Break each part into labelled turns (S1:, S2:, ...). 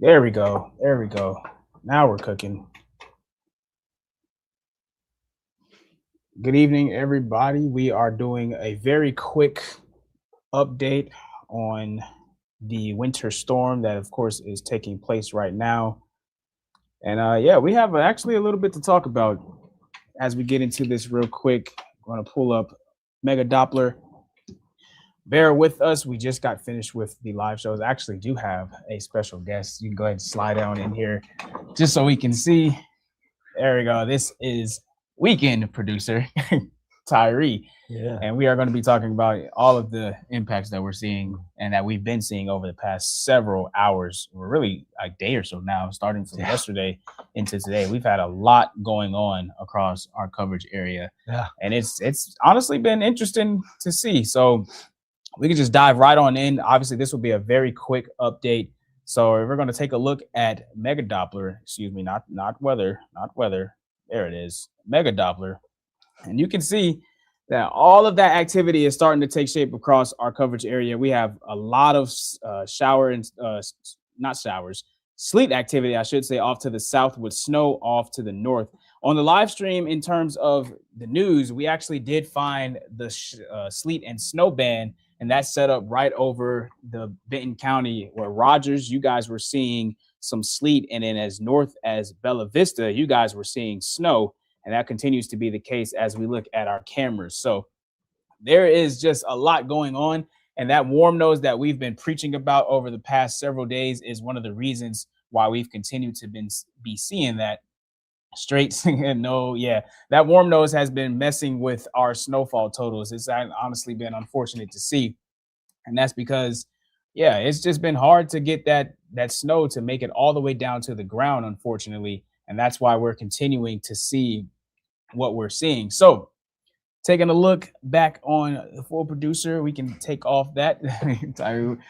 S1: There we go. There we go. Now we're cooking. Good evening, everybody. We are doing a very quick update on the winter storm that, of course, is taking place right now. And yeah, we have actually a little bit to talk about as we get into this real quick. I'm going to pull up Mega Doppler. Bear with us. We just got finished with the live shows. I actually do have a special guest. You can go ahead and slide down in here just so we can see. There we go. This is weekend producer Tyree.
S2: Yeah.
S1: And we are going to be talking about all of the impacts that we're seeing and that we've been seeing over the past several hours. We're really a day or so now, starting from yesterday into today. We've had a lot going on across our coverage area.
S2: Yeah.
S1: And it's honestly been interesting to see. So we can just dive right on in. Obviously, this will be a very quick update. So we're going to take a look at Mega Doppler. Excuse me, not weather. There it is, Mega Doppler. And you can see that all of that activity is starting to take shape across our coverage area. We have a lot of sleet activity, I should say, off to the south with snow off to the north. On the live stream, in terms of the news, we actually did find the sleet and snow band, and that's set up right over the Benton County where Rogers, you guys were seeing some sleet, and then as north as Bella Vista, you guys were seeing snow. And that continues to be the case as we look at our cameras. So there is just a lot going on. And that warm nose that we've been preaching about over the past several days is one of the reasons why we've continued to be seeing that straight. That warm nose has been messing with our snowfall totals. It's honestly been unfortunate to see. And that's because, it's just been hard to get that snow to make it all the way down to the ground, unfortunately. And that's why we're continuing to see what we're seeing. So taking a look back on the full producer, we can take off that.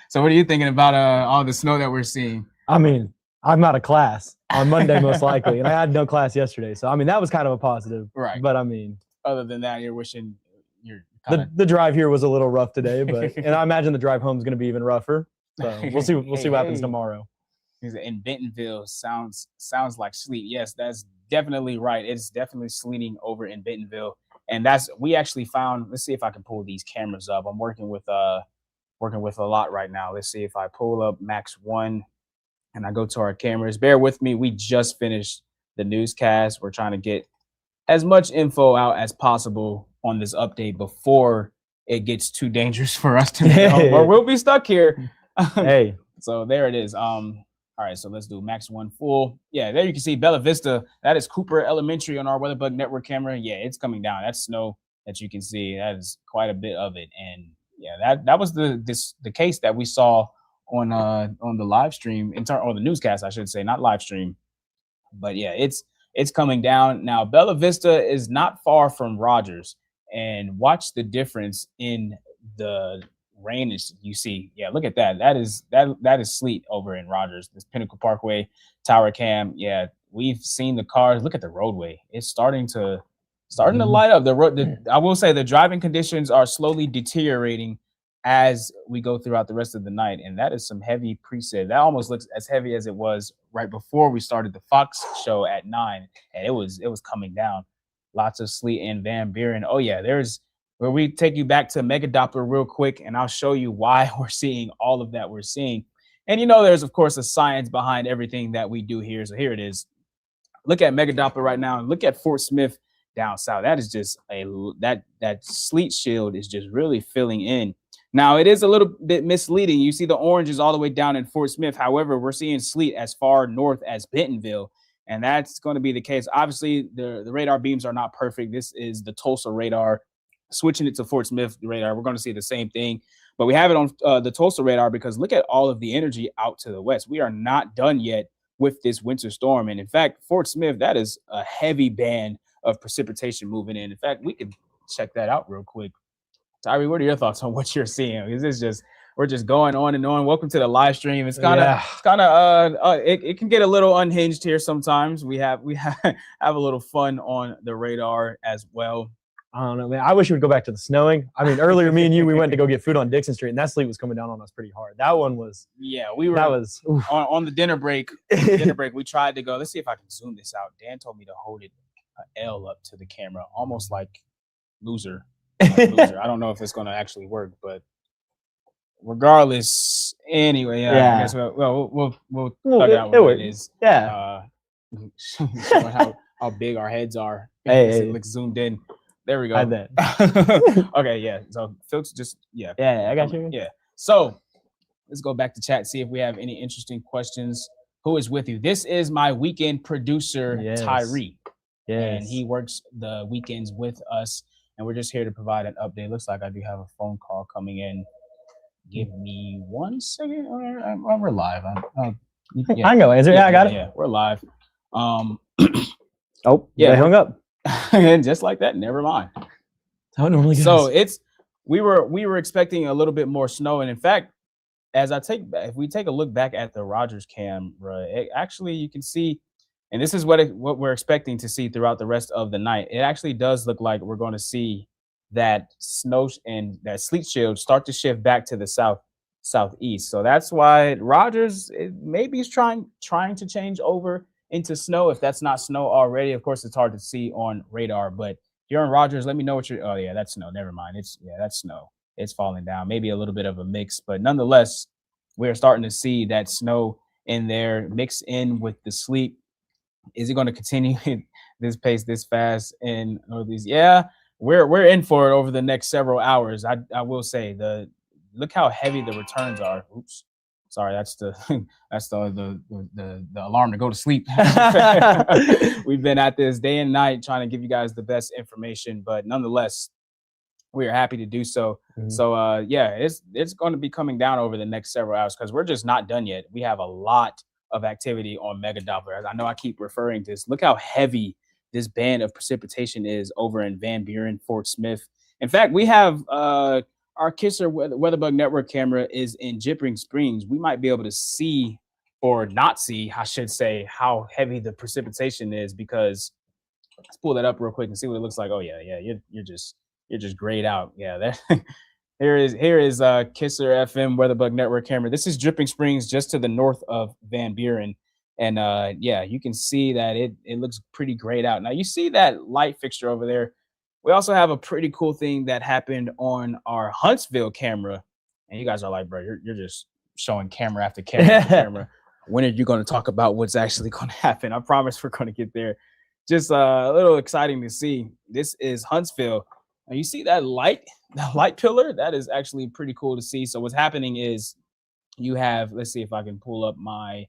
S1: So what are you thinking about all the snow that we're seeing?
S2: I mean, I'm out of class on Monday, most likely. And I had no class yesterday. So, I mean, that was kind of a positive.
S1: Right.
S2: But, I mean,
S1: other than that, you're wishing you're
S2: the drive here was a little rough today. But and I imagine the drive home is going to be even rougher. So we'll see what happens tomorrow.
S1: In Bentonville sounds like sleet. Yes, that's definitely right. It's definitely sleeting over in Bentonville. And we actually found, let's see if I can pull these cameras up. I'm working with a lot right now. Let's see if I pull up Max 1 and I go to our cameras. Bear with me. We just finished the newscast. We're trying to get as much info out as possible on this update before it gets too dangerous for us to know, or we'll be stuck here.
S2: Hey.
S1: So there it is. All right, so let's do Max 1 full. Yeah, there you can see Bella Vista. That is Cooper Elementary on our Weatherbug Network camera. Yeah, it's coming down. That's snow that you can see. That is quite a bit of it. And yeah, that was the case that we saw on the live stream, or the newscast, I should say, not live stream. But yeah, it's coming down. Now, Bella Vista is not far from Rogers. And watch the difference in the rain is you see. Yeah, look at that. That is sleet over in Rogers. This Pinnacle Parkway, Tower Cam. Yeah, we've seen the cars. Look at the roadway. It's starting to light up. I will say the driving conditions are slowly deteriorating as we go throughout the rest of the night. And that is some heavy preset. That almost looks as heavy as it was right before we started the Fox show at 9. And it was coming down. Lots of sleet in Van Buren. Oh yeah, there's where we take you back to Mega Doppler real quick, and I'll show you why we're seeing all of that we're seeing. And there's of course a science behind everything that we do here. So here it is. Look at Mega Doppler right now, and look at Fort Smith down south. That is just that sleet shield is just really filling in. Now it is a little bit misleading. You see the orange is all the way down in Fort Smith. However, we're seeing sleet as far north as Bentonville. And that's going to be the case. Obviously, the radar beams are not perfect. This is the Tulsa radar. Switching it to Fort Smith radar, we're going to see the same thing. But we have it on the Tulsa radar because look at all of the energy out to the west. We are not done yet with this winter storm. And in fact, Fort Smith, that is a heavy band of precipitation moving in. In fact, we can check that out real quick. Tyree, what are your thoughts on what you're seeing? Because we're just going on and on. Welcome to the live stream. It's kind of it can get a little unhinged here sometimes. We have a little fun on the radar as well.
S2: I don't know, man. I wish it would go back to the snowing. I mean, earlier, me and you, we went to go get food on Dixon Street, and that sleet was coming down on us pretty hard. That one was.
S1: Yeah, we were.
S2: That was
S1: on the dinner break. We tried to go. Let's see if I can zoom this out. Dan told me to hold it L up to the camera, almost like loser. I don't know if it's going to actually work, but regardless, anyway, I guess we'll talk about what it is.
S2: Yeah.
S1: How big our heads are.
S2: Hey.
S1: It looks zoomed in. There we go.
S2: I bet.
S1: Okay, yeah. So Phil's just
S2: Yeah, I got you.
S1: Yeah. So let's go back to chat, see if we have any interesting questions. Who is with you? This is my weekend producer, Tyree.
S2: Yes.
S1: And he works the weekends with us. And we're just here to provide an update. Looks like I do have a phone call coming in. Give me 1 second. We're live.
S2: I can go answer. Yeah, I got it.
S1: Yeah, we're live.
S2: Oh, yeah, they hung up.
S1: And just like that, never mind.
S2: How it normally goes.
S1: So we were expecting a little bit more snow, and in fact, if we take a look back at the Rogers camera, actually you can see, and this is what we're expecting to see throughout the rest of the night. It actually does look like we're going to see that snow and that sleet shield start to shift back to the southeast. So that's why Rogers maybe is trying to change over into snow. If that's not snow already, of course, it's hard to see on radar. But here in Rogers, let me know what you're. Oh yeah, that's snow. Never mind. That's snow. It's falling down. Maybe a little bit of a mix, but nonetheless, we're starting to see that snow in there mix in with the sleet. Is it going to continue this pace this fast in Northeast? Yeah, we're in for it over the next several hours. I will say look how heavy the returns are. Oops. Sorry, that's the alarm to go to sleep. We've been at this day and night trying to give you guys the best information, but nonetheless, we are happy to do so. Mm-hmm. So yeah, it's going to be coming down over the next several hours because we're just not done yet. We have a lot of activity on Mega Doppler. I know I keep referring to this. Look how heavy this band of precipitation is over in Van Buren, Fort Smith. In fact, we have our Kisser Weatherbug Network camera is in Jipping Springs. We might be able to see or not see, I should say, how heavy the precipitation is, because let's pull that up real quick and see what it looks like. Oh yeah, you're just grayed out. Yeah, that here is Kisser FM Weatherbug Network camera. This is Dripping Springs, just to the north of Van Buren. And yeah, you can see that it looks pretty grayed out. Now you see that light fixture over there. We also have a pretty cool thing that happened on our Huntsville camera. And you guys are like, bro, you're just showing camera after camera after camera. When are you going to talk about what's actually going to happen? I promise we're going to get there. Just a little exciting to see. This is Huntsville. And you see that light pillar? That is actually pretty cool to see. So what's happening is you have, let's see if I can pull up my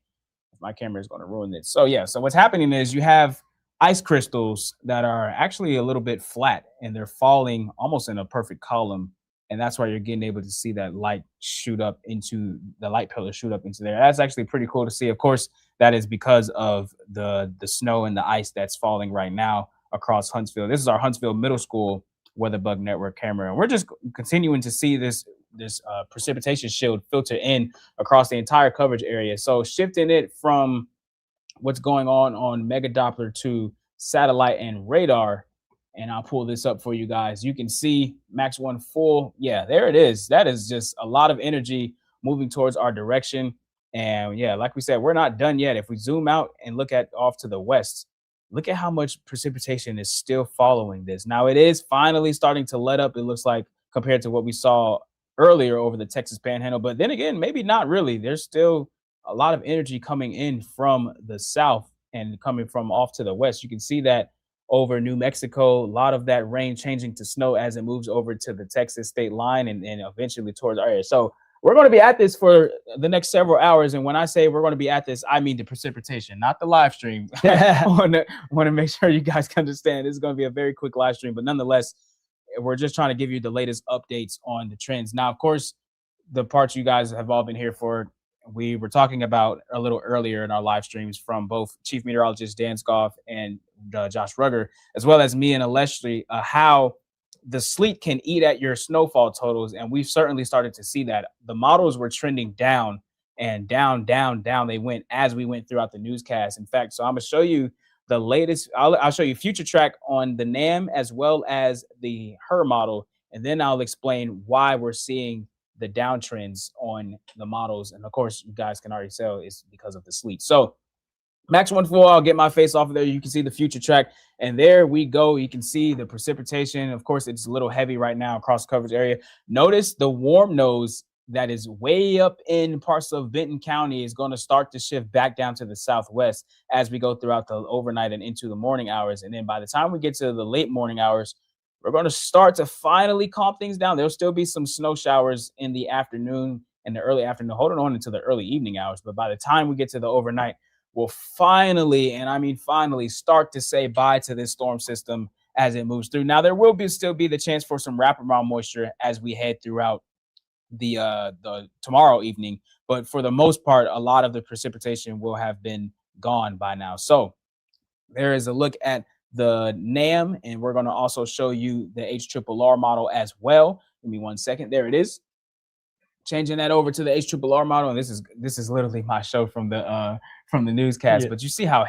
S1: camera is going to ruin it. So yeah, so what's happening is you have ice crystals that are actually a little bit flat and they're falling almost in a perfect column. And that's why you're getting able to see that light shoot up into the light pillar shoot up into there. That's actually pretty cool to see. Of course, that is because of the snow and the ice that's falling right now across Huntsville. This is our Huntsville Middle School Weatherbug Network camera. And we're just continuing to see this precipitation shield filter in across the entire coverage area. So shifting it from what's going on Mega Doppler to satellite and radar. And I'll pull this up for you guys. You can see Max 1 full. Yeah, there it is. That is just a lot of energy moving towards our direction. And yeah, like we said, we're not done yet. If we zoom out and look at off to the west, look at how much precipitation is still following this. Now it is finally starting to let up, it looks like, compared to what we saw earlier over the Texas Panhandle. But then again, maybe not really. There's still a lot of energy coming in from the south and coming from off to the west. You can see that over New Mexico, a lot of that rain changing to snow as it moves over to the Texas state line and eventually towards our area. So we're going to be at this for the next several hours. And when I say we're going to be at this, I mean the precipitation, not the live stream. I want to make sure you guys can understand this is going to be a very quick live stream. But nonetheless, we're just trying to give you the latest updates on the trends. Now, of course, the parts you guys have all been here for, we were talking about a little earlier in our live streams from both Chief Meteorologist Dan Scoff and Josh Rugger, as well as me and Alestri, how the sleet can eat at your snowfall totals. And we've certainly started to see that. The models were trending down and down they went as we went throughout the newscast. In fact, so I'm going to show you the latest. I'll show you future track on the NAM as well as the HER model, and then I'll explain why we're seeing the downtrends on the models. And of course, you guys can already tell it's because of the sleet. So Max 1-4, I'll get my face off of there. You can see the future track, and there we go. You can see the precipitation. Of course, it's a little heavy right now across coverage area. Notice the warm nose that is way up in parts of Benton County is going to start to shift back down to the southwest as we go throughout the overnight and into the morning hours. And then by the time we get to the late morning hours, we're going to start to finally calm things down. There'll still be some snow showers in the afternoon and the early afternoon, holding on into the early evening hours. But by the time we get to the overnight, we'll finally, and I mean finally, start to say bye to this storm system as it moves through. Now, there will still be the chance for some wraparound moisture as we head throughout the tomorrow evening, but for the most part, a lot of the precipitation will have been gone by now. So there is a look at the NAM, and we're going to also show you the HRRR model as well. Give me 1 second. There it is. Changing that over to the HRRR model, and this is literally my show from the newscast. Yeah. But you see how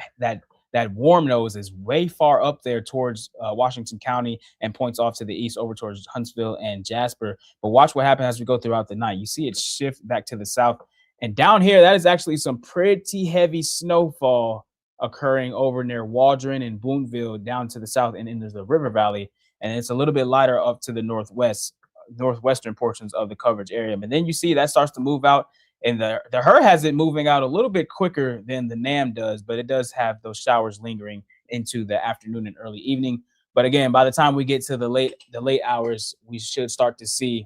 S1: that warm nose is way far up there towards Washington County and points off to the east over towards Huntsville and Jasper. But watch what happens as we go throughout the night. You see it shift back to the south, and down here, that is actually some pretty heavy snowfall occurring over near Waldron and Boonville down to the south and into the River Valley, and it's a little bit lighter up to the northwestern portions of the coverage area. But then you see that starts to move out, and the HER has it moving out a little bit quicker than the NAM does, but it does have those showers lingering into the afternoon and early evening. But again, by the time we get to the late hours, we should start to see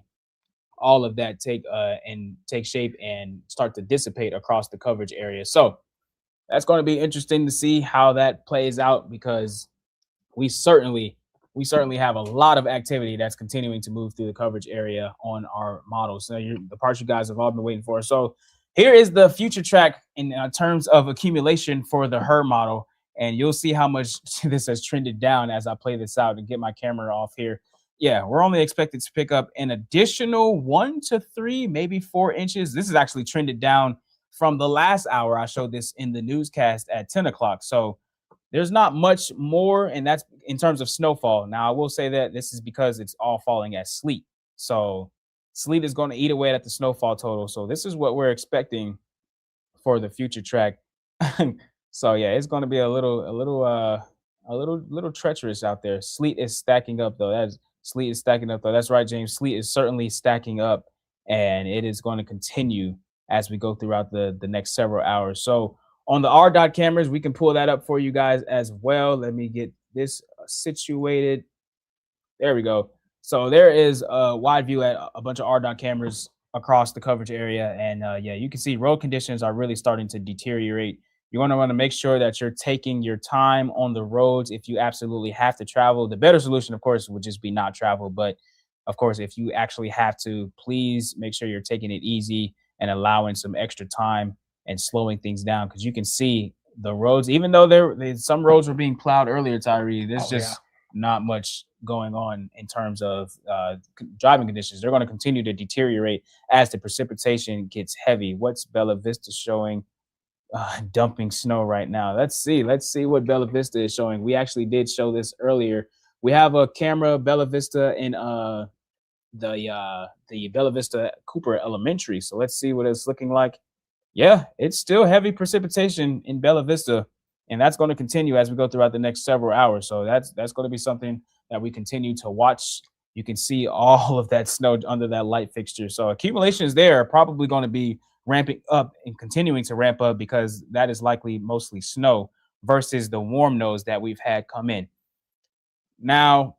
S1: all of that take shape and start to dissipate across the coverage area. So that's going to be interesting to see how that plays out, because we certainly have a lot of activity that's continuing to move through the coverage area on our models. So the parts you guys have all been waiting for. So here is the future track in terms of accumulation for the HER model, and you'll see how much this has trended down as I play this out and get my camera off here. Yeah, we're only expected to pick up an additional 1 to 3, maybe 4 inches. This is actually trended down from the last hour. I showed this in the newscast at 10 o'clock. So there's not much more, and that's in terms of snowfall. Now, I will say that this is because it's all falling as sleet. So sleet is going to eat away at the snowfall total. So this is what we're expecting for the future track. So yeah, it's going to be a little treacherous out there. Sleet is stacking up though. That's right, James. Sleet is certainly stacking up, and it is going to continue as we go throughout the next several hours. So on the RDOT cameras, we can pull that up for you guys as well. Let me get this situated. There we go. So there is a wide view at a bunch of RDOT cameras across the coverage area. And yeah, you can see road conditions are really starting to deteriorate. You want to make sure that you're taking your time on the roads. If you absolutely have to travel, the better solution, of course, would just be not travel. But of course, if you actually have to, please make sure you're taking it easy and allowing some extra time and slowing things down, because you can see the roads, even though some roads were being plowed earlier, Tyree, there's not much going on in terms of driving conditions. They're going to continue to deteriorate as the precipitation gets heavy. What's Bella Vista showing? Dumping snow right now. Let's see what Bella Vista is showing. We actually did show this earlier. We have a camera, Bella Vista, in the Bella Vista Cooper Elementary. So let's see what it's looking like. Yeah, it's still heavy precipitation in Bella Vista, and that's going to continue as we go throughout the next several hours. So that's going to be something that we continue to watch. You can see all of that snow under that light fixture. So accumulations there are probably going to be ramping up and continuing to ramp up, because that is likely mostly snow versus the warm nose that we've had come in. Now,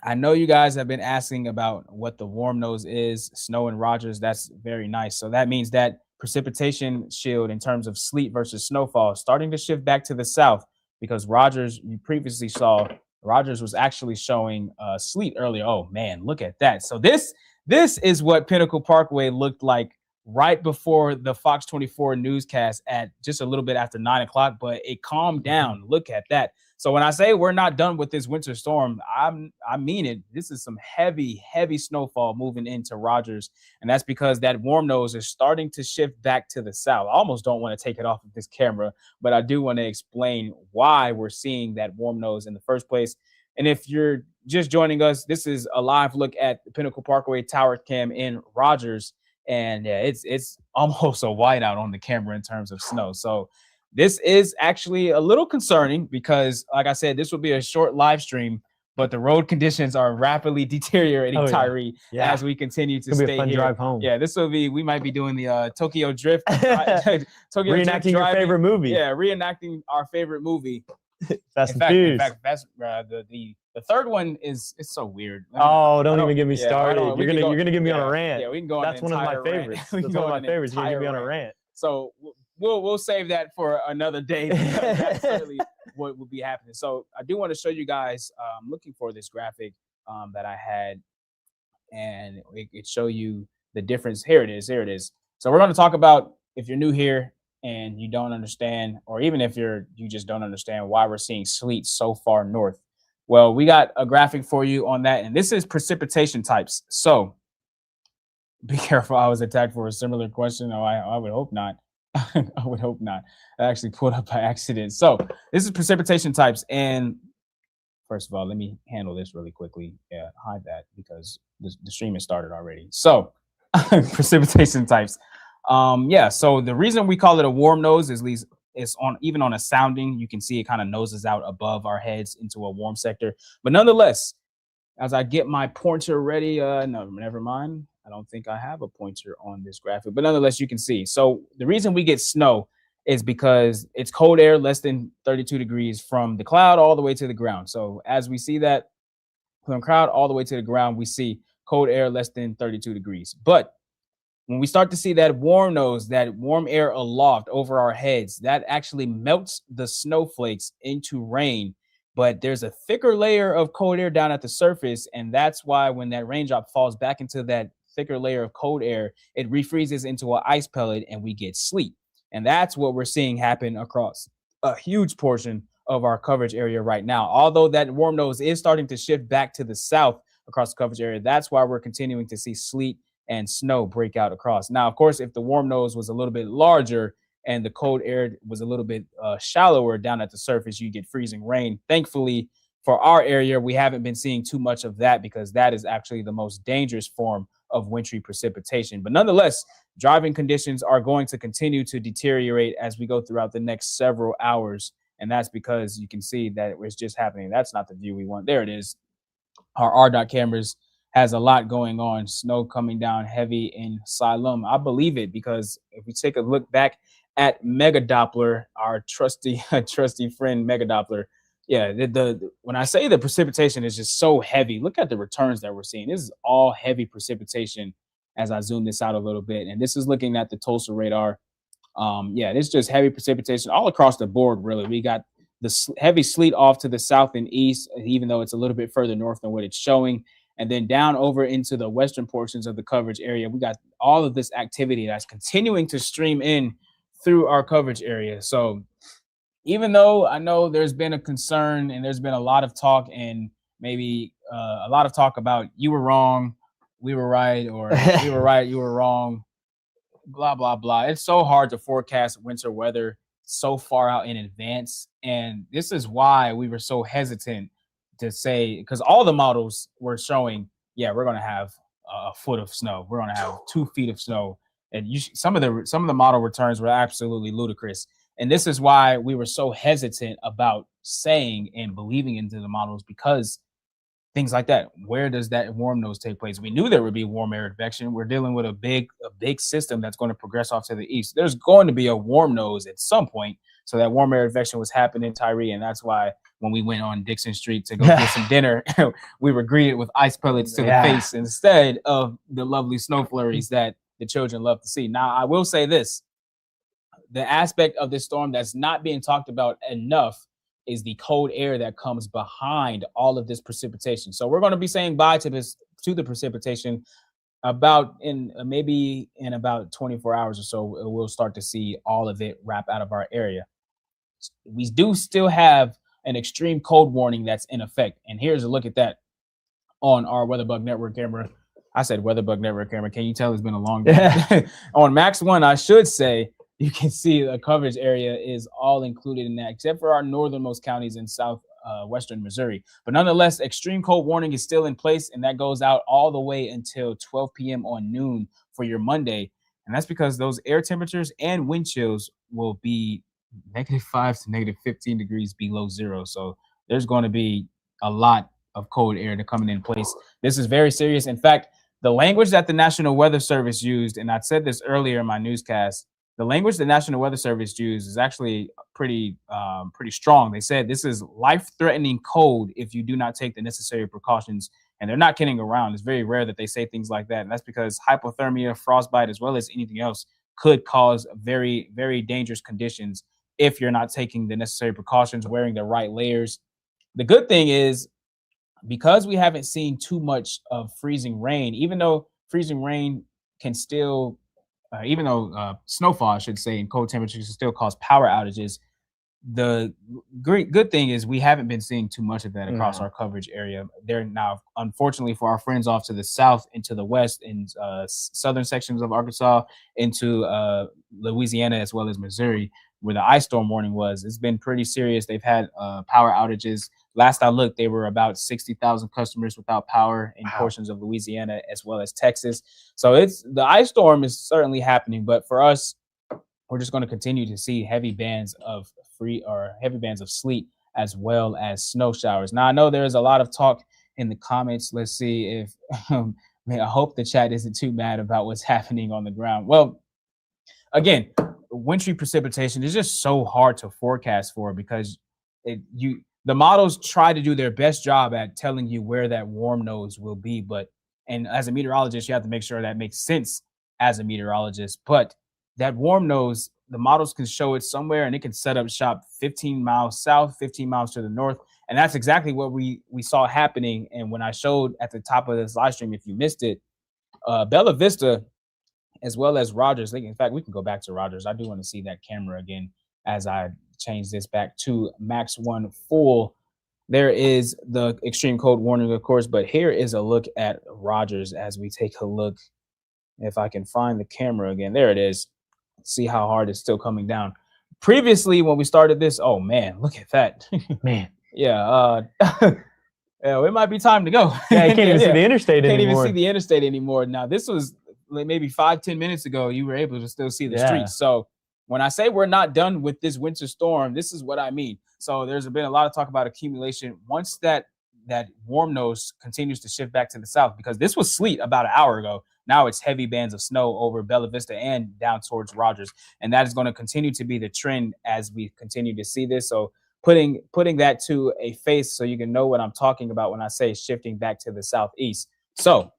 S1: I know you guys have been asking about what the warm nose is, snow in Rogers. That's very nice. So that means that precipitation shield in terms of sleet versus snowfall starting to shift back to the south, because Rogers, you previously saw, Rogers was actually showing sleet earlier. Oh man, look at that. So this is what Pinnacle Parkway looked like right before the Fox 24 newscast at just a little bit after 9 o'clock, but it calmed down. Look at that. So when I say we're not done with this winter storm, I mean it. This is some heavy, heavy snowfall moving into Rogers, and that's because that warm nose is starting to shift back to the south. I almost don't want to take it off of this camera, but I do want to explain why we're seeing that warm nose in the first place. And if you're just joining us, this is a live look at the Pinnacle Parkway Tower Cam in Rogers, and yeah, it's almost a whiteout on the camera in terms of snow. So this is actually a little concerning because, like I said, this will be a short live stream, but the road conditions are rapidly deteriorating, Tyree, as we continue to stay
S2: fun
S1: here.
S2: Drive home.
S1: Yeah, we might be doing the Tokyo Drift.
S2: Reenacting your favorite movie.
S1: Yeah, reenacting our favorite movie.
S2: Fast and Furious.
S1: In fact, the third one is so weird.
S2: Don't even get me started. You're gonna get me on a rant.
S1: Yeah, we can go on.
S2: That's one of my favorites. That's one of my favorites. You're gonna get me on a rant.
S1: So we'll save that for another day. That's certainly what will be happening. So I do want to show you guys. I'm looking for this graphic that I had, and it show you the difference. Here it is. So we're going to talk about, if you're new here and you don't understand, or even if you just don't understand why we're seeing sleet so far north. Well, we got a graphic for you on that, and this is precipitation types. So be careful. I was attacked for a similar question. Oh, I would hope not. I would hope not. I actually pulled up by accident. So this is precipitation types. And first of all, let me handle this really quickly. Yeah, hide that because the stream has started already. So precipitation types. So the reason we call it a warm nose is even on a sounding, you can see it kind of noses out above our heads into a warm sector. But nonetheless, as I get my pointer ready, no, never mind. I don't think I have a pointer on this graphic, but nonetheless, you can see. So the reason we get snow is because it's cold air less than 32 degrees from the cloud all the way to the ground. So as we see that from the cloud all the way to the ground, we see cold air less than 32 degrees. But when we start to see that warm nose, that warm air aloft over our heads, that actually melts the snowflakes into rain. But there's a thicker layer of cold air down at the surface. And that's why when that raindrop falls back into that thicker layer of cold air, it refreezes into an ice pellet and we get sleet. And that's what we're seeing happen across a huge portion of our coverage area right now. Although that warm nose is starting to shift back to the south across the coverage area, that's why we're continuing to see sleet and snow break out across. Now, of course, if the warm nose was a little bit larger and the cold air was a little bit shallower down at the surface, you get freezing rain. Thankfully, for our area, we haven't been seeing too much of that because that is actually the most dangerous form of wintry precipitation. But nonetheless, driving conditions are going to continue to deteriorate as we go throughout the next several hours. And that's because you can see that it's just happening. That's not the view we want. There it is. Our RDOT cameras has a lot going on. Snow coming down heavy in Siloam. I believe it because if we take a look back at Mega Doppler, our trusty friend Mega Doppler, yeah, when I say the precipitation is just so heavy, look at the returns that we're seeing. This is all heavy precipitation as I zoom this out a little bit. And this is looking at the Tulsa radar. It's just heavy precipitation all across the board, really. We got the heavy sleet off to the south and east, even though it's a little bit further north than what it's showing. And then down over into the western portions of the coverage area, we got all of this activity that's continuing to stream in through our coverage area. So even though I know there's been a concern and there's been a lot of talk and maybe a lot of talk about you were wrong, we were right, or we were right, you were wrong, blah, blah, blah. It's so hard to forecast winter weather so far out in advance. And this is why we were so hesitant to say, because all the models were showing, yeah, we're going to have a foot of snow. We're going to have 2 feet of snow. And some of the model returns were absolutely ludicrous. And this is why we were so hesitant about saying and believing into the models, because things like that. Where does that warm nose take place? We knew there would be warm air advection. We're dealing with a big system that's going to progress off to the east. There's going to be a warm nose at some point. So that warm air advection was happening, Tyree, and that's why when we went on Dixon Street to go get some dinner, we were greeted with ice pellets to the face instead of the lovely snow flurries that the children love to see. Now, I will say this. The aspect of this storm that's not being talked about enough is the cold air that comes behind all of this precipitation. So we're going to be saying bye to the precipitation maybe in about 24 hours or so. We'll start to see all of it wrap out of our area. We do still have an extreme cold warning that's in effect. And here's a look at that on our WeatherBug Network camera. I said WeatherBug Network camera. Can you tell it's been a long day? On Max 1, I should say, you can see the coverage area is all included in that, except for our northernmost counties in western Missouri. But nonetheless, extreme cold warning is still in place, and that goes out all the way until 12 p.m. on noon for your Monday. And that's because those air temperatures and wind chills will be -5 to -15 degrees below zero. So there's going to be a lot of cold air to coming in place. This is very serious. In fact, the language that the National Weather Service used, and I said this earlier in my newscast, the language the National Weather Service used is actually pretty strong. They said this is life-threatening cold if you do not take the necessary precautions. And they're not kidding around. It's very rare that they say things like that. And that's because hypothermia, frostbite, as well as anything else, could cause very, very dangerous conditions if you're not taking the necessary precautions, wearing the right layers. The good thing is, because we haven't seen too much of freezing rain, even though freezing rain can still, snowfall, I should say, and cold temperatures can still cause power outages. The great good thing is we haven't been seeing too much of that across our coverage area. There now, unfortunately, for our friends off to the south and to the west in southern sections of Arkansas, into Louisiana as well as Missouri, where the ice storm warning was, it's been pretty serious. They've had power outages. Last I looked, they were about 60,000 customers without power in portions of Louisiana as well as Texas. So the ice storm is certainly happening, but for us, we're just going to continue to see heavy bands of sleet as well as snow showers. Now, I know there's a lot of talk in the comments. Let's see if I hope the chat isn't too mad about what's happening on the ground. Well, again, wintry precipitation is just so hard to forecast for, because the models try to do their best job at telling you where that warm nose will be, and as a meteorologist, you have to make sure that makes sense as a meteorologist. But that warm nose, the models can show it somewhere, and it can set up shop 15 miles south, 15 miles to the north. And that's exactly what we saw happening. And when I showed at the top of this live stream, if you missed it, Bella Vista as well as Rogers. In fact, we can go back to Rogers. I do want to see that camera again as I change this back to Max 1 full. There is the extreme cold warning, of course, but here is a look at Rogers as we take a look. If I can find the camera again, there it is. See how hard it's still coming down. Previously, when we started this, oh man, look at that.
S2: Man.
S1: Yeah. It might be time to go.
S2: Yeah, you can't even see the interstate anymore.
S1: Can't even see the interstate anymore. Now, this was like maybe 5-10 minutes ago, you were able to still see the streets. So when I say we're not done with this winter storm, this is what I mean. So there's been a lot of talk about accumulation. Once that warm nose continues to shift back to the south, because this was sleet about an hour ago. Now it's heavy bands of snow over Bella Vista and down towards Rogers. And that is going to continue to be the trend as we continue to see this. So putting that to a face so you can know what I'm talking about when I say shifting back to the southeast. So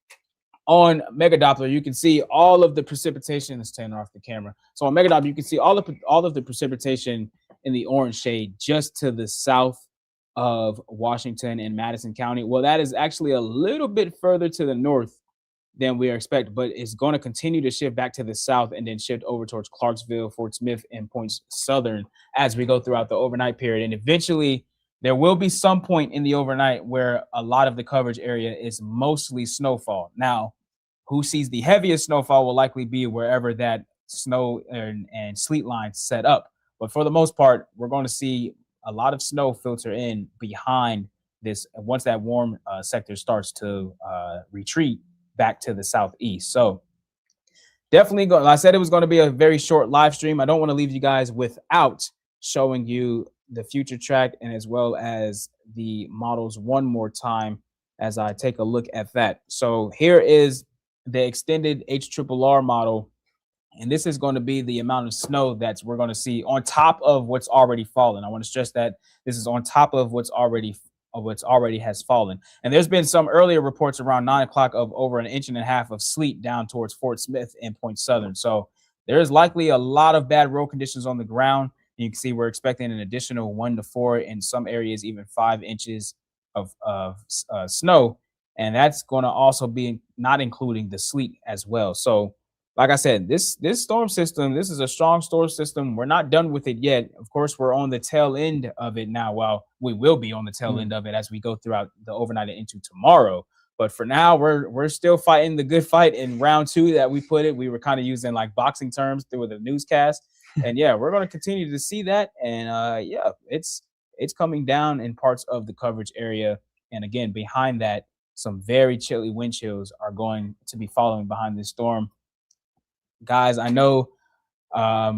S1: on Mega Doppler, you can see all of the precipitation. Let's turn off the camera. So on Mega Doppler, you can see all of the precipitation in the orange shade just to the south of Washington and Madison County. Well, that is actually a little bit further to the north than we expect, but it's going to continue to shift back to the south and then shift over towards Clarksville, Fort Smith, and Point Southern as we go throughout the overnight period. And eventually, there will be some point in the overnight where a lot of the coverage area is mostly snowfall. Now, who sees the heaviest snowfall will likely be wherever that snow and sleet line set up. But for the most part, we're going to see a lot of snow filter in behind this once that warm sector starts to retreat back to the southeast. So definitely I said it was going to be a very short live stream. I don't want to leave you guys without showing you the future track and as well as the models one more time as I take a look at that. So here is the extended HRRR model, and this is going to be the amount of snow that we're going to see on top of what's already fallen. I want to stress that this is on top of what's already has fallen. And there's been some earlier reports around 9 o'clock of over 1.5 inches of sleet down towards Fort Smith and Point Southern. So there is likely a lot of bad road conditions on the ground. You can see we're expecting an additional 1 to 4 in some areas, even 5 inches of snow. And that's going to also be not including the sleet as well. So like I said, this storm system, this is a strong storm system. We're not done with it yet. Of course, we're on the tail end of it now. Well, we will be on the tail end of it as we go throughout the overnight and into tomorrow. But for now, we're still fighting the good fight in round two that we put it. We were kind of using like boxing terms through the newscast. And yeah, we're going to continue to see that. And yeah, it's coming down in parts of the coverage area. And again, behind that, some very chilly wind chills are going to be following behind this storm. Guys, I know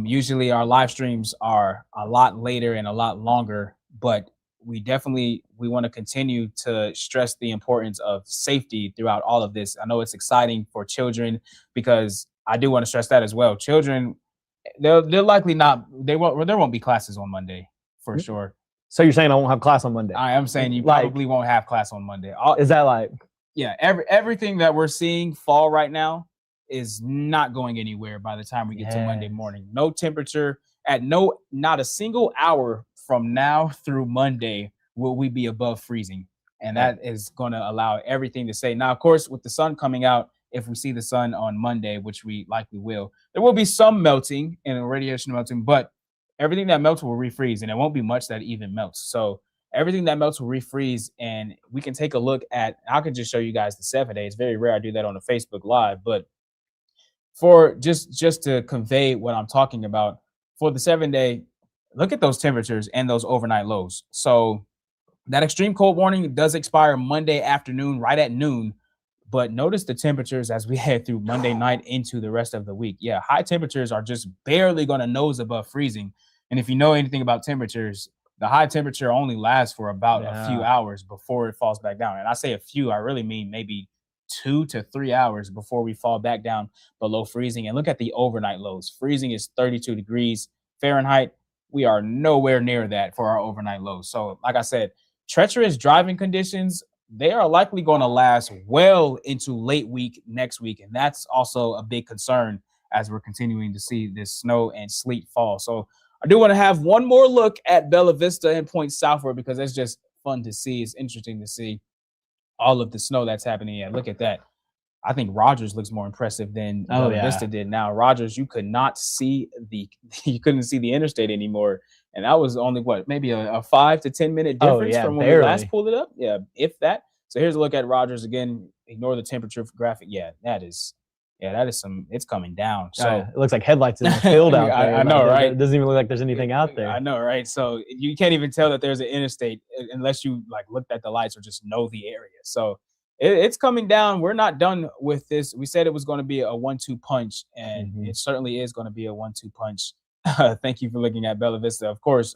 S1: usually our live streams are a lot later and a lot longer, but we want to continue to stress the importance of safety throughout all of this. I know it's exciting for children because I do want to stress that as well. Children, they're likely not, there won't be classes on Monday for sure.
S2: So you're saying I won't have class on Monday?
S1: I am saying you probably won't have class on Monday.
S2: Is that like?
S1: Yeah, everything that we're seeing fall right now is not going anywhere by the time we get to Monday morning. No temperature at not a single hour from now through Monday will we be above freezing. And that is going to allow everything to stay. Now, of course, with the sun coming out, if we see the sun on Monday, which we likely will, there will be some melting and radiation melting, but everything that melts will refreeze, and it won't be much that even melts. So everything that melts will refreeze, and we can take a look at, I can just show you guys the 7 day. It's very rare I do that on a Facebook Live, but for just to convey what I'm talking about, for the 7 day, look at those temperatures and those overnight lows. So that extreme cold warning does expire Monday afternoon, right at noon. But notice the temperatures as we head through Monday night into the rest of the week. Yeah, high temperatures are just barely going to nose above freezing. And if you know anything about temperatures, the high temperature only lasts for about a few hours before it falls back down. And I say a few, I really mean maybe 2 to 3 hours before we fall back down below freezing. And look at the overnight lows. Freezing is 32 degrees Fahrenheit. We are nowhere near that for our overnight lows. So like I said, treacherous driving conditions, they are likely going to last well into late week next week. And that's also a big concern as we're continuing to see this snow and sleet fall. So I do want to have one more look at Bella Vista and Point Southward because it's just fun to see. It's interesting to see all of the snow that's happening. Yeah, look at that. I think Rogers looks more impressive than Bella Vista did now. Rogers, you couldn't see the interstate anymore. And that was only maybe a 5 to 10 minute difference from when we last pulled it up. Yeah, if that. So here's a look at Rogers again. Ignore the temperature graphic. Yeah, that is some, it's coming down. So
S2: it looks like headlights in the field out there.
S1: I know, right?
S2: It doesn't even look like there's anything out there.
S1: I know, right? So you can't even tell that there's an interstate unless you like looked at the lights or just know the area. So it's coming down. We're not done with this. We said it was going to be a 1-2 punch, and it certainly is going to be a 1-2 punch. Thank you for looking at Bella Vista. Of course,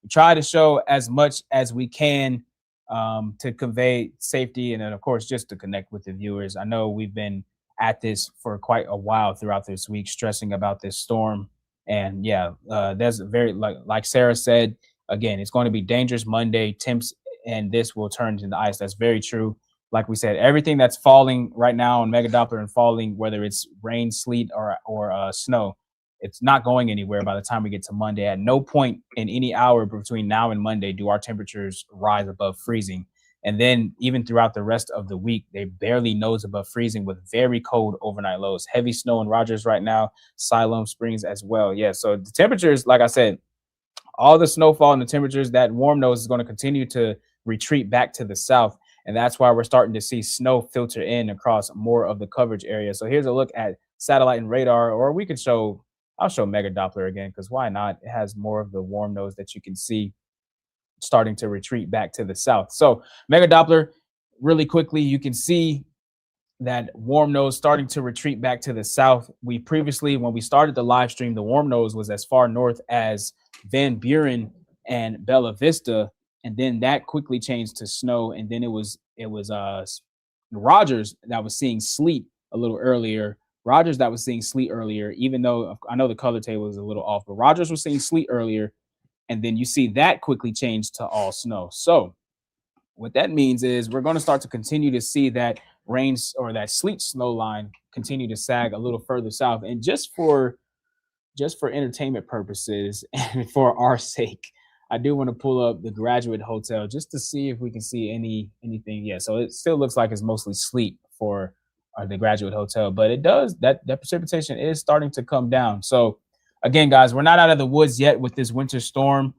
S1: we try to show as much as we can to convey safety, and then of course just to connect with the viewers. I know we've been at this for quite a while throughout this week, stressing about this storm. And yeah, there's very, like Sarah said, again, it's going to be dangerous Monday. Temps and this will turn into ice. That's very true. Like we said, everything that's falling right now on Mega Doppler and falling, whether it's rain, sleet, or snow, it's not going anywhere by the time we get to Monday. At no point in any hour between now and Monday do our temperatures rise above freezing. And then even throughout the rest of the week, they barely nose above freezing with very cold overnight lows. Heavy snow in Rogers right now, Siloam Springs as well. Yeah, so the temperatures, like I said, all the snowfall and the temperatures, that warm nose is going to continue to retreat back to the south. And that's why we're starting to see snow filter in across more of the coverage area. So here's a look at satellite and radar, or we could I'll show Mega Doppler again, because why not? It has more of the warm nose that you can see starting to retreat back to the south. So Mega Doppler, really quickly, you can see that warm nose starting to retreat back to the south. We previously, when we started the live stream, the warm nose was as far north as Van Buren and Bella Vista, and then that quickly changed to snow. And then it was Rogers that was seeing sleet a little earlier. Rogers that was seeing sleet earlier, even though I know the color table is a little off, but Rogers was seeing sleet earlier. And then you see that quickly change to all snow. So what that means is we're going to start to continue to see that rain or that sleet snow line continue to sag a little further south. And just for entertainment purposes and for our sake, I do want to pull up the Graduate Hotel just to see if we can see anything. Yeah, so it still looks like it's mostly sleet for or the Graduate Hotel. But it does that precipitation is starting to come down. So again, guys, we're not out of the woods yet with this winter storm.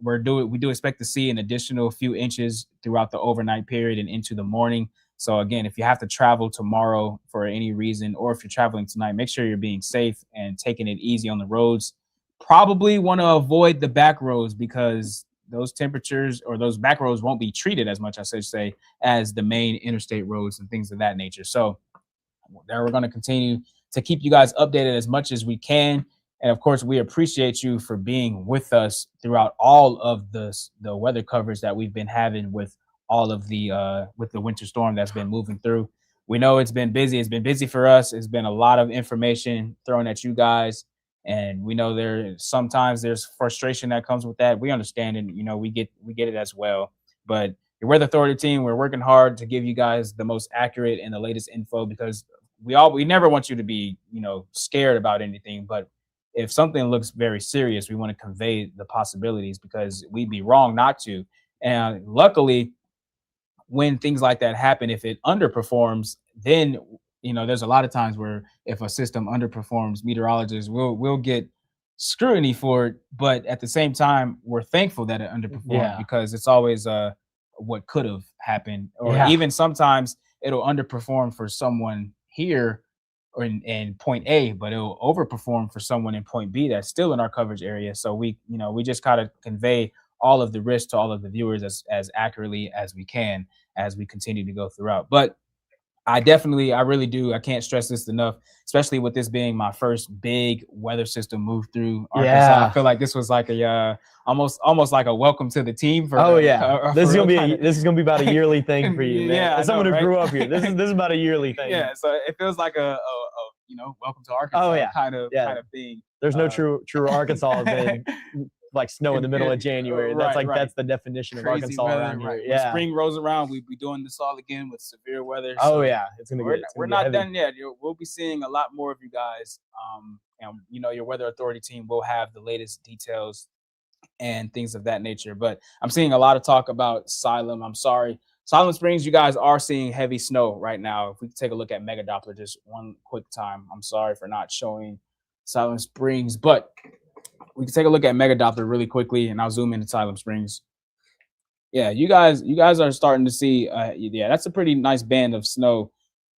S1: We do expect to see an additional few inches throughout the overnight period and into the morning. So again, if you have to travel tomorrow for any reason, or if you're traveling tonight, make sure you're being safe and taking it easy on the roads. Probably want to avoid the back roads because those temperatures, or those back roads, won't be treated as much, I should say, as the main interstate roads and things of that nature. So there, we're going to continue to keep you guys updated as much as we can. And of course, we appreciate you for being with us throughout all of the weather coverage that we've been having with all of the with the winter storm that's been moving through. We know it's been busy. It's been busy for us. It's been a lot of information thrown at you guys. And we know sometimes there's frustration that comes with that. We understand, and we get it as well. But your Weather Authority team, we're working hard to give you guys the most accurate and the latest info, because we never want you to be scared about anything. But if something looks very serious, we want to convey the possibilities, because we'd be wrong not to. And luckily, when things like that happen, if it underperforms, then there's a lot of times where if a system underperforms, meteorologists will get scrutiny for it. But at the same time, we're thankful that it underperformed, because it's always what could have happened, or even sometimes it'll underperform for someone here or in point A, but it'll overperform for someone in point B that's still in our coverage area. So we just kind of convey all of the risk to all of the viewers as accurately as we can as we continue to go throughout. But I really do. I can't stress this enough, especially with this being my first big weather system move through Arkansas.
S2: Yeah.
S1: I feel like this was like a almost like a welcome to the team.
S2: This is gonna be about a yearly thing for you, man.
S1: Yeah,
S2: as someone who grew up here, this is about a yearly thing.
S1: Yeah, so it feels like a welcome to Arkansas kind of thing.
S2: There's no true Arkansas than like snow in the middle of January. That's the definition of Arkansas weather, around here. Yeah.
S1: When spring rolls around, we'll be doing this all again with severe weather.
S2: So we're
S1: not done yet. We'll be seeing a lot more of you guys. And your Weather Authority team will have the latest details and things of that nature. But I'm seeing a lot of talk about Siloam. I'm sorry. Silent Springs, you guys are seeing heavy snow right now. If we can take a look at Mega Doppler just one quick time. I'm sorry for not showing Silent Springs, but we can take a look at Mega Doppler really quickly, and I'll zoom into Silent Springs. Yeah, you guys are starting to see, that's a pretty nice band of snow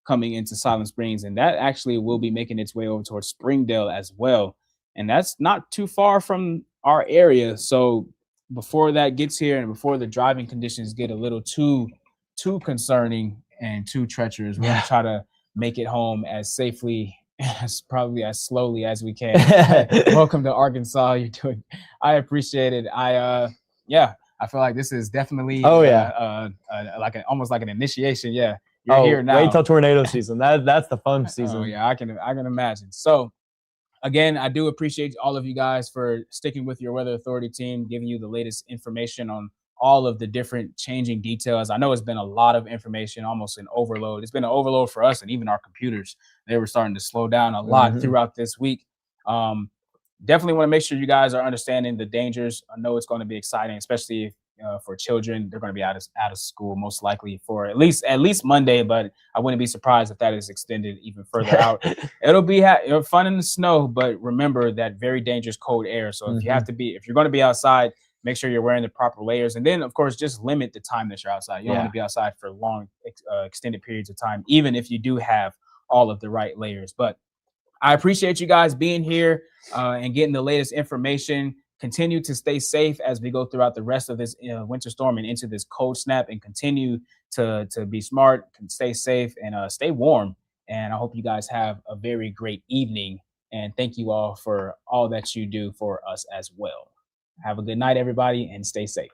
S1: coming into Silent Springs, and that actually will be making its way over towards Springdale as well. And that's not too far from our area. So before that gets here, and before the driving conditions get a little too concerning and too treacherous, we're gonna try to make it home as safely as slowly as we can. Welcome to Arkansas. I appreciate it. I feel like this is definitely almost like an initiation. Yeah. You're here now.
S2: Wait till tornado season. That's the fun season.
S1: Oh yeah, I can imagine. So again, I do appreciate all of you guys for sticking with your Weather Authority team, giving you the latest information on all of the different changing details. I know it's been a lot of information, almost an overload. It's been an overload for us, and even our computers. They were starting to slow down a lot throughout this week. Definitely want to make sure you guys are understanding the dangers. I know it's going to be exciting, especially for children. They're going to be out of school most likely for at least Monday, but I wouldn't be surprised if that is extended even further out. It'll be fun in the snow, but remember that very dangerous cold air. So if you're going to be outside, make sure you're wearing the proper layers. And then, of course, just limit the time that you're outside. You don't want to be outside for long, extended periods of time, even if you do have all of the right layers. But I appreciate you guys being here and getting the latest information. Continue to stay safe as we go throughout the rest of this winter storm and into this cold snap, and continue to be smart, stay safe, and stay warm. And I hope you guys have a very great evening. And thank you all for all that you do for us as well. Have a good night, everybody, and stay safe.